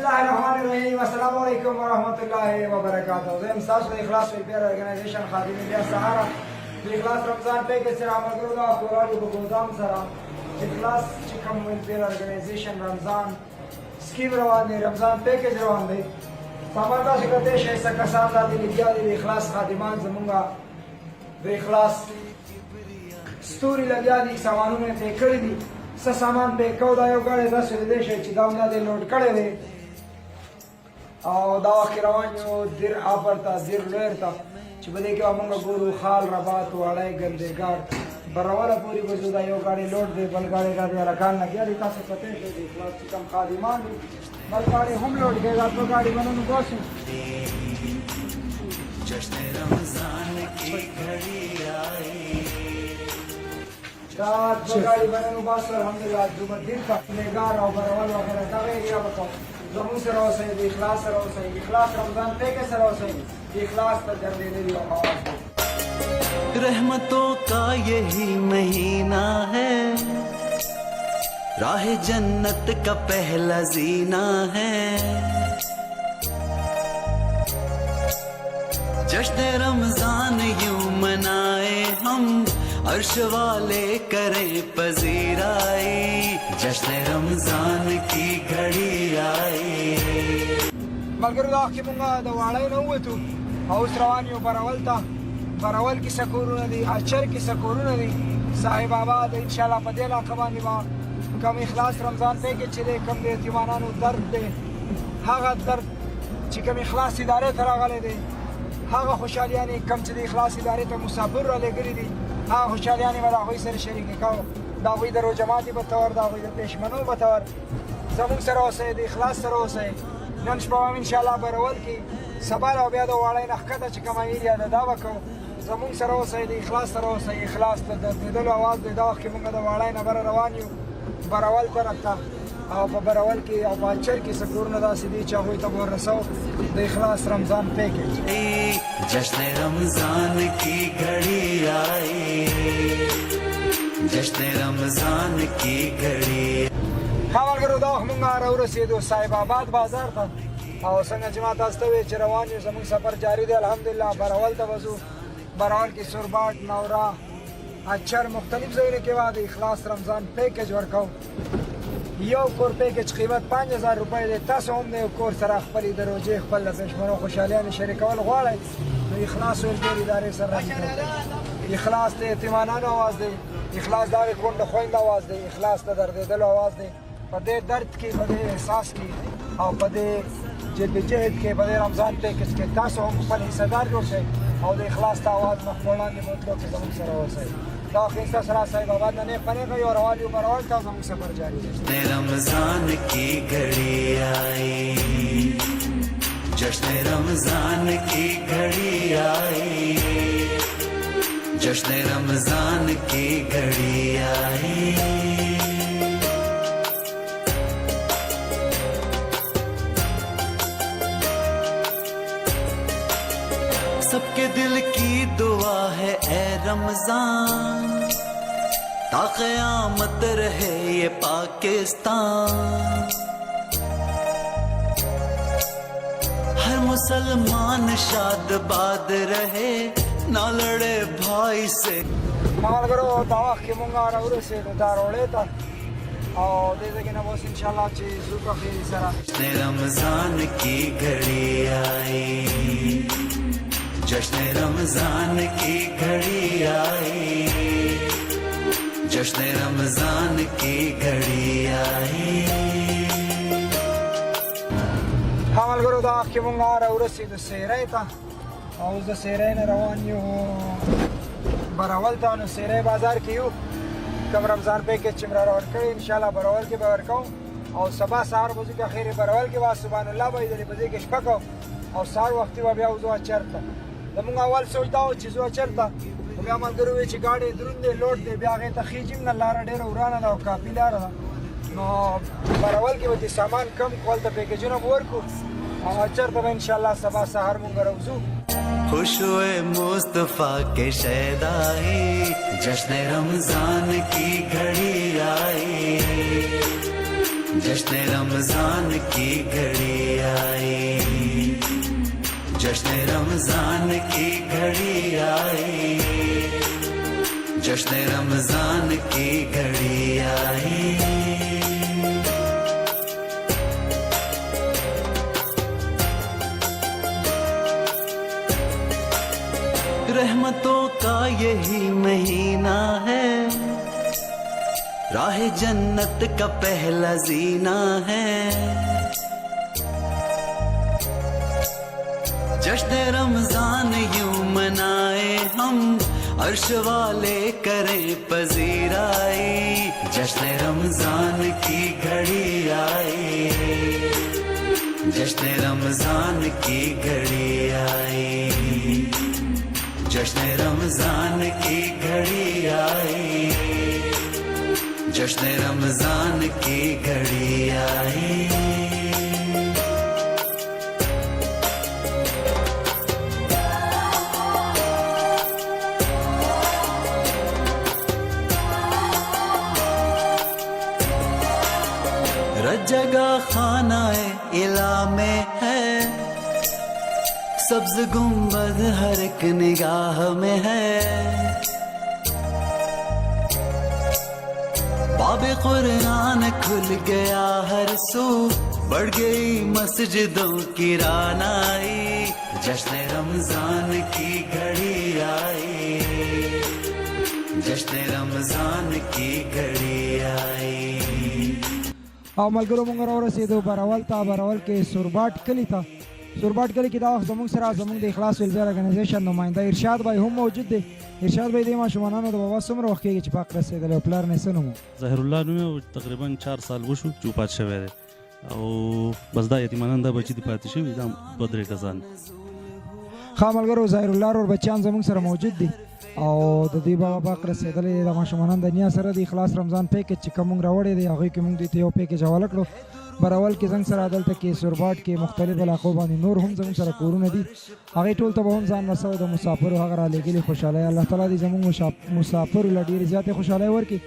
बिस्मिल्लाहिर्रहमानिर्रहीम अस्सलाम वालेकुम वरहमतुल्लाहि वबरकातुहू। ज़म सास इखलास वेलफेयर ऑर्गेनाइजेशन खादिम इंडिया सहारा इखलास रमजान पे के सरा मगरुदा कुरान को गोदाम सरा इखलास चिकम वेलफेयर ऑर्गेनाइजेशन रमजान स्कीम रवान रमजान पैकेज रवान दे सामरदा शिकते शेसा कसान दा दिलिया दे इखलास खादिमान जमुंगा दे इखलास स्टोरी लगिया दी सामानों में पे करी दी सामान पे कौदा यो गाड़े 10 विदेश ची दावना दे लोड करे दे और दावा की रवानियो दिर आपरता दिर लेरता ची बदे के अमंगा गुरु खाल रबात वाड़े गंदे गाड़ बरावला पूरी वजूदा यो गाड़ी लोड दे बल गाड़ी का दे रकान ना किया रिता से पते है दे इखलास चिकम खादिमान बल गाड़ी हम लोड के तो गाड़ी बननु बस जश्न रमजान की घड़ी आई रात गाड़ी बननु बस अल्हम्दुलिल्लाह जुमा दिन का नेगार और बरावल वगैरह का एरिया बताओ जमू से रहो सही इखलास से रहो सही इखलास रमजान पे के से रहो सही इखलास पर कर दे रही आवाज रहमतों का यही महीना है, राह जन्नत का पहला जीना है। जश्न रमजान यूं मनाए हम, अर्श वाले करें पजीराई, जश्न रमजान की घड़ी आई। मलगरुदा की मुंगा दवाड़े न हुए तू हाउस रवानियो बरावलता बरावल की सकूर नदी अचर की सकूर नदी साहिब आबाद इंशाल्लाह पदेला कमानी बा कम इखलास रमजान पे के चले कम दे दीवानानु दर्द दे हागा दर्द ची कम इखलास इदारे तरागले दे हागा खुशहालियानी कम चले इखलास इदारे तो मुसाफिर रले गरी दी हाँ खुशहालियानी वाला कोई सर शरीक का दावी दरो जमाती बतौर दावी दर पेशमनो बतौर जमुन सरो से इखलास सरो से नंश बाम इंशाल्लाह बरावल की सबाल और बियादो वाले नखकता ची कम एरिया दावा को जमुन सरो से इखलास सरो से इखलास दल आवाज दे दाव की मुंगा द वाले न बर रवानियो बरावल तरफता और बरावल की और बाचर की सकूर नदा सीधी चाहो तब और रसो द इखलास रमजान पैकेज जश्न रमजान की घड़ी आई, जश्न रमजान की घड़ी। खावल करो दाव मुंगा और से दो साहिबाबाद बाजार था और संग जमात अस्तवे चरवानियो जमुन सफर जारी दे अल्हम्दुलिल्लाह बरावल तवजु बरावल की सुरबाट नौरा अचर मुख्तलिफ जगह के बाद इखलास रमजान पैकेज वर्काउ यो कोर पैकेज कीमत 5000 रुपए दे तاسو هم ने कोर सरा खपल दरोजे खपल पेशमनो खुशहालियां शरीकول غواړي نو اخلاص ول دې ادارې سره اخلاص ته اطمینان आवाज دے اخلاص دا کوند خويند आवाज دے اخلاص ته درد دل आवाज دے په دې درد کې په دې احساس کې او په دې جدوجہد کې په رمضان پیکج کې تاسو هم خپل حصدار جوړ شئ او د اخلاص ته आवाज مخولان دې مطلب چې زموږ سره اوسئ دا خیستا سره صاحب آباد نه پنه کوي او رواني برول ته زموږ سفر جاری دی रमजान की घड़ी आई, जश्न रमजान की घड़ी आई, जश्न रमजान की घड़ी आई। सबके दिल की दुआ है ए रमजान, ता क़यामत रहे ये पाकिस्तान। हर मुसलमान शादबाद रहे, ना लड़े भाई से। माल करो दावा के मुंगा और से दारोले ता और दे दे के ना बस इंशाल्लाह चीज का खैर सरा रमजान की घड़ी आई, जश्न रमजान की घड़ी आई, जश्न रमजान की घड़ी आई। حمل करो दावा के मुंगा और से से रहता और उस से रहने रवानियो बरावल था न से बाजार कियो कम रमजान पे के चिमरा और करे इंशाल्लाह बरावल के बाहर को और सबा सार बजे का खैर बरावल के बाद सुभान अल्लाह भाई दे बजे के शपको और सार वक्त वा बिया उजो चरता दमुंग अवल सोचता हो चीजो चरता मैं अमल करू वे गाड़ी द्रुंदे लोड दे बिया के तखीजिम न लारा डेर उराना दा काफी लारा नो बरावल के वजह सामान कम क्वालिटी पैकेज न बोर को और चरता इंशाल्लाह सबा सहर मुंगा रोजू खुश हुए मुस्तफा के शहदाई, जश्न रमजान की घड़ी आई, जश्न रमजान की घड़ी जश्न रमजान की घड़ी आई, जश्न रमजान की घड़ी आई। रहमतों का यही महीना है, राह जन्नत का पहला जीना है। जश्न रमजान यूं मनाए हम, अर्श वाले करें पजीराई। जश्न रमजान की घड़ी आई, जश्न रमजान की घड़ी आई, जश्न रमजान की घड़ी आई, जश्न रमजान की घड़ी आई। जगह खानाए इला में है, सब्ज गुंबद हर एक निगाह में है। बाबे कुरान खुल गया हर सू, बढ़ गई मस्जिदों की रानाई। जश्न रमजान की घड़ी आई, जश्न रमजान की घड़ी आई। او ملګرو مونږ راورسېدو براول ته. براول کې سورباټ کلي ته. سورباټ کلي کې دا وخت زموږ سره زموږ د اخلاص ویلفیر ارګنایزیشن نماینده ارشاد بھائی هم موجود دی. ارشاد بھائی د ماشومانو د بابا څومره وخت کېږي چې پاک رسېدلی او پلار نه څه نوم و؟ ظاهر الله نوم یې تقریبا 4 سال وشو چې وفات شوی دی، او بس دا یتیمانان دا بچي دي پاتې شوي، دا 2-3 کسان. ښه ملګرو، ظاهر الله ورور بچیان زموږ سره موجود دي او د دوی بابا پاک رسېدلی دی. د ماشومانان د نیا سره د اخلاص رمضان پیکج چې کوم موږ راوړی دی هغوی کې موږ دوی ته یو پیکج حواله کړو. براول کې زنګ سره دلته کې سورباټ کې مختلف علاقو باندې نور هم زموږ سره کورونه دي، هغې ټول ته به هم ځان رسوو. د مسافرو هغه رالېږلي خوشحالۍ الله تعالی دې زموږ مسافرو له ډېرې زیاتې خوشحالۍ ورکړي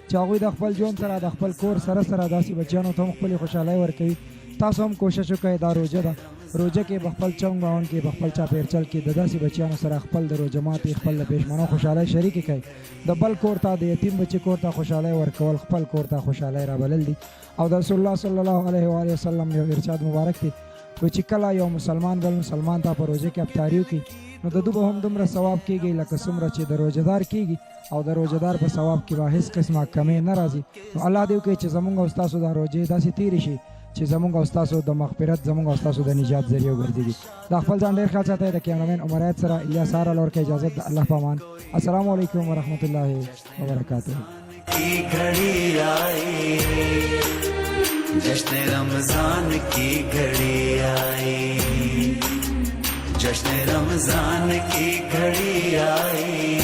چې هغوی د خپل ژوند سره د خپل کور سره سره داسې بچیانو ته هم خپلې خوشحالۍ ورکوي. تاسو هم کوشش وکړئ، دا روژه ده، روژه کې به خپل چونګ باون کې به خپل چاپېرچل کې د داسې بچیانو سره خپل د روژه ماتې خپل د پېشمنو خوشحالۍ شریکې کړئ. د بل کور ته د یتیم بچي کور ته خوشحالۍ ورکول خپل کور ته خوشحالۍ رابلل دي. او د رسول الله صلی الله علیه و آله وسلم یو ارشاد مبارک دی چې کله یو مسلمان بل مسلمان ته په روژه کې افطاري وکړي نو د دوی به هم دومره ثواب کېږي لکه څومره چې د روژهدار کېږي، او د روژهدار په ثواب کې به هېڅ قسمه کمۍ نه راځي. نو الله دې وکړي چې زموږ او ستاسو دا روژې داسې تېرې شي چې زموږ او ستاسو د مغفرت، زموږ او ستاسو د نجات ذریعه وګرځېږي. د خپل ځان ډېر خیال ساتئ. د کیمرامین عمر عید سره الیاس ار لور کې اجازه د الله په امان. السلام علیکم ورحمۃ اللہ وبرکاتہ. की घड़ी आई, जश्न रमजान की घड़ी आई, जश्न रमजान की घड़ी आई,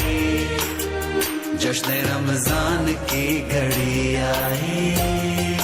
जश्न रमजान की घड़ी आई।